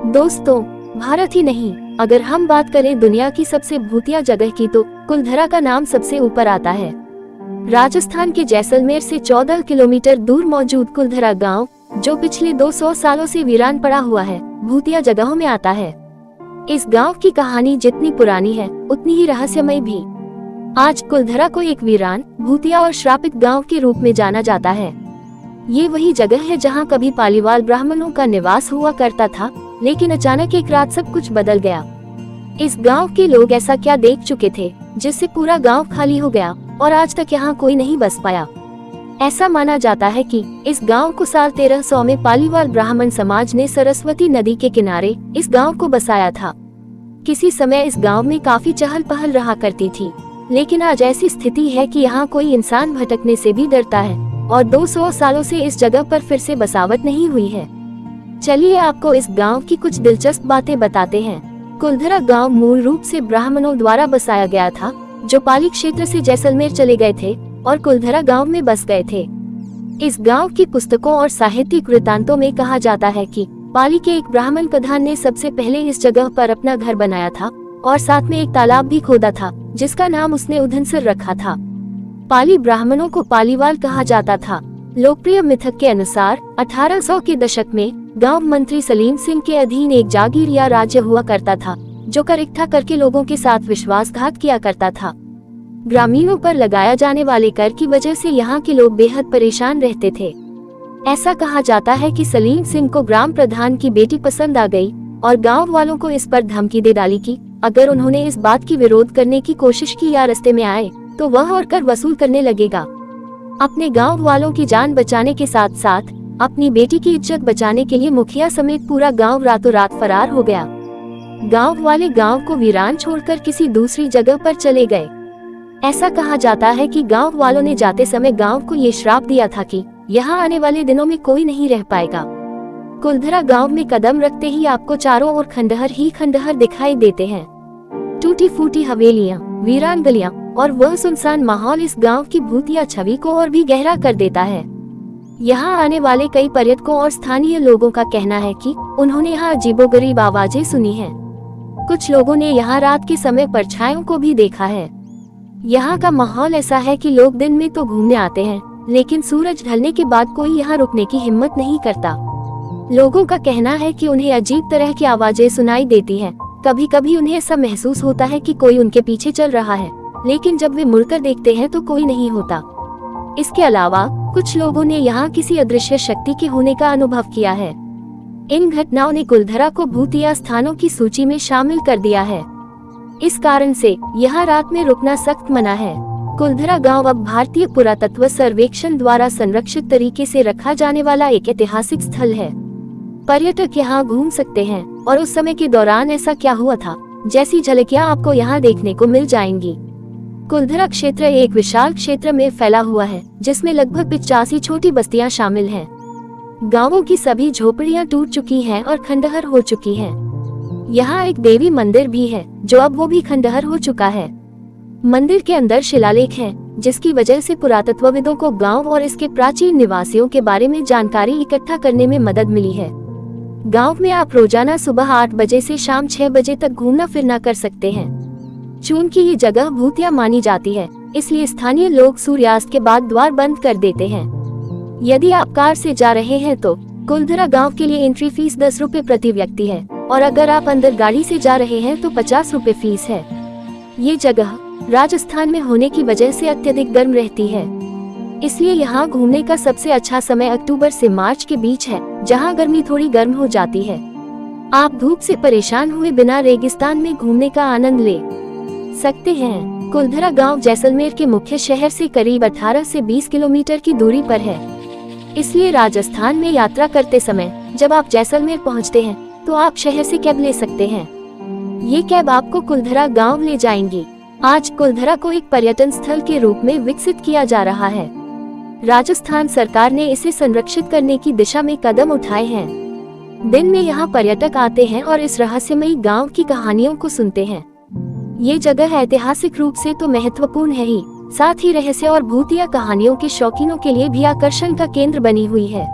दोस्तों, भारत ही नहीं, अगर हम बात करें दुनिया की सबसे भूतिया जगह की तो कुलधरा का नाम सबसे ऊपर आता है। राजस्थान के जैसलमेर से 14 किलोमीटर दूर मौजूद कुलधरा गांव, जो पिछले 200 सालों से वीरान पड़ा हुआ है, भूतिया जगहों में आता है। इस गांव की कहानी जितनी पुरानी है उतनी ही रहस्यमय भी। आज कुलधरा को एक वीरान, भूतिया और श्रापित गांव के रूप में जाना जाता है। ये वही जगह है जहां कभी पालीवाल ब्राह्मणों का निवास हुआ करता था, लेकिन अचानक एक रात सब कुछ बदल गया। इस गांव के लोग ऐसा क्या देख चुके थे जिससे पूरा गांव खाली हो गया और आज तक यहाँ कोई नहीं बस पाया। ऐसा माना जाता है कि इस गांव को साल 1300 में पालीवाल ब्राह्मण समाज ने सरस्वती नदी के किनारे इस गांव को बसाया था। किसी समय इस गांव में काफी चहल पहल रहा करती थी, लेकिन आज ऐसी स्थिति है कि यहाँ कोई इंसान भटकने से भी डरता है और 200 सालों से इस जगह पर फिर से बसावट नहीं हुई है। चलिए आपको इस गांव की कुछ दिलचस्प बातें बताते हैं। कुलधरा गांव मूल रूप से ब्राह्मणों द्वारा बसाया गया था, जो पाली क्षेत्र से जैसलमेर चले गए थे और कुलधरा गांव में बस गए थे। इस गांव की पुस्तकों और साहित्यिक वृत्तांतों में कहा जाता है कि पाली के एक ब्राह्मण प्रधान ने सबसे पहले इस जगह पर अपना घर बनाया था और साथ में एक तालाब भी खोदा था, जिसका नाम उसने उधनसर रखा था। पाली ब्राह्मणों को पालीवाल कहा जाता था। लोकप्रिय मिथक के अनुसार 1800 के दशक में गांव मंत्री सलीम सिंह के अधीन एक जागीर या राज्य हुआ करता था, जो कर इकट्ठा करके लोगों के साथ विश्वासघात किया करता था। ग्रामीणों पर लगाया जाने वाले कर की वजह से यहाँ के लोग बेहद परेशान रहते थे। ऐसा कहा जाता है कि सलीम सिंह को ग्राम प्रधान की बेटी पसंद आ गई और गांव वालों को इस पर धमकी दे डाली कि अगर उन्होंने इस बात की विरोध करने की कोशिश की या रास्ते में आए तो वह और कर वसूल करने लगेगा। अपने गांव वालों की जान बचाने के साथ साथ अपनी बेटी की इज्जत बचाने के लिए मुखिया समेत पूरा गांव रातों रात फरार हो गया। गांव वाले गांव को वीरान छोड़कर किसी दूसरी जगह पर चले गए। ऐसा कहा जाता है कि गांव वालों ने जाते समय गांव को ये श्राप दिया था कि यहाँ आने वाले दिनों में कोई नहीं रह पाएगा। कुलधरा गांव में कदम रखते ही आपको चारों ओर खंडहर ही खंडहर दिखाई देते हैं। टूटी फूटी हवेलियां, वीरान गलियां और वह सुनसान माहौल इस गांव की भूतिया छवि को और भी गहरा कर देता है। यहाँ आने वाले कई पर्यटकों और स्थानीय लोगों का कहना है कि उन्होंने यहाँ अजीबोगरीब आवाजें सुनी हैं। कुछ लोगों ने यहाँ रात के समय परछाइयों को भी देखा है। यहाँ का माहौल ऐसा है कि लोग दिन में तो घूमने आते हैं, लेकिन सूरज ढलने के बाद कोई यहाँ रुकने की हिम्मत नहीं करता। लोगों का कहना है कि उन्हें अजीब तरह की आवाजें सुनाई देती हैं। कभी कभी उन्हें ऐसा महसूस होता है कि कोई उनके पीछे चल रहा है, लेकिन जब वे मुड़कर देखते हैं तो कोई नहीं होता। इसके अलावा कुछ लोगों ने यहाँ किसी अदृश्य शक्ति के होने का अनुभव किया है। इन घटनाओं ने कुलधरा को भूतिया स्थानों की सूची में शामिल कर दिया है। इस कारण से यहाँ रात में रुकना सख्त मना है। कुलधरा गांव अब भारतीय पुरातत्व सर्वेक्षण द्वारा संरक्षित तरीके से रखा जाने वाला एक ऐतिहासिक स्थल है। पर्यटक यहाँ घूम सकते हैं और उस समय के दौरान ऐसा क्या हुआ था जैसी झलकियाँ आपको यहाँ देखने को मिल जाएंगी। कुलधरा क्षेत्र एक विशाल क्षेत्र में फैला हुआ है, जिसमें लगभग 85 छोटी बस्तियां शामिल हैं। गांवों की सभी झोपड़ियां टूट चुकी हैं और खंडहर हो चुकी हैं। यहाँ एक देवी मंदिर भी है, जो अब वो भी खंडहर हो चुका है। मंदिर के अंदर शिलालेख हैं, जिसकी वजह से पुरातत्वविदों को गांव और इसके प्राचीन निवासियों के बारे में जानकारी इकट्ठा करने में मदद मिली है। गांव में आप रोजाना सुबह 8 बजे से शाम 6 बजे तक घूमना फिरना कर सकते हैं। चूंकि ये जगह भूतिया मानी जाती है, इसलिए स्थानीय लोग सूर्यास्त के बाद द्वार बंद कर देते हैं। यदि आप कार से जा रहे हैं तो कुलधरा गांव के लिए एंट्री फीस 10 रुपए प्रति व्यक्ति है, और अगर आप अंदर गाड़ी से जा रहे हैं तो 50 रुपए फीस है। ये जगह राजस्थान में होने की वजह से अत्यधिक गर्म रहती है, इसलिए यहाँ घूमने का सबसे अच्छा समय अक्टूबर से मार्च के बीच है, जहाँ गर्मी थोड़ी गर्म हो जाती है। आप धूप से परेशान हुए बिना रेगिस्तान में घूमने का आनंद ले सकते हैं। कुलधरा गांव जैसलमेर के मुख्य शहर से करीब 18 से 20 किलोमीटर की दूरी पर है, इसलिए राजस्थान में यात्रा करते समय जब आप जैसलमेर पहुंचते हैं तो आप शहर से कैब ले सकते हैं। ये कैब आपको कुलधरा गांव ले जाएंगी। आज कुलधरा को एक पर्यटन स्थल के रूप में विकसित किया जा रहा है। राजस्थान सरकार ने इसे संरक्षित करने की दिशा में कदम उठाए हैं। दिन में यहाँ पर्यटक आते हैं और इस रहस्यमयी गांव की कहानियों को सुनते हैं। ये जगह ऐतिहासिक रूप से तो महत्वपूर्ण है ही, साथ ही रहस्य और भूतिया कहानियों के शौकीनों के लिए भी आकर्षण का केंद्र बनी हुई है।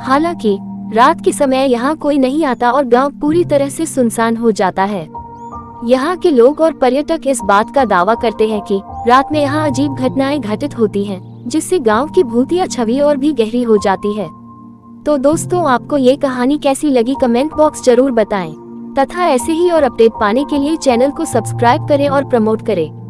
हालांकि रात के समय यहाँ कोई नहीं आता और गांव पूरी तरह से सुनसान हो जाता है। यहाँ के लोग और पर्यटक इस बात का दावा करते हैं कि रात में यहाँ अजीब घटनाएं घटित होती हैं, जिससे गांव की भूतिया छवि और भी गहरी हो जाती है। तो दोस्तों, आपको ये कहानी कैसी लगी कमेंट बॉक्स जरूर बताएं तथा ऐसे ही और अपडेट पाने के लिए चैनल को सब्सक्राइब करें और प्रमोट करें।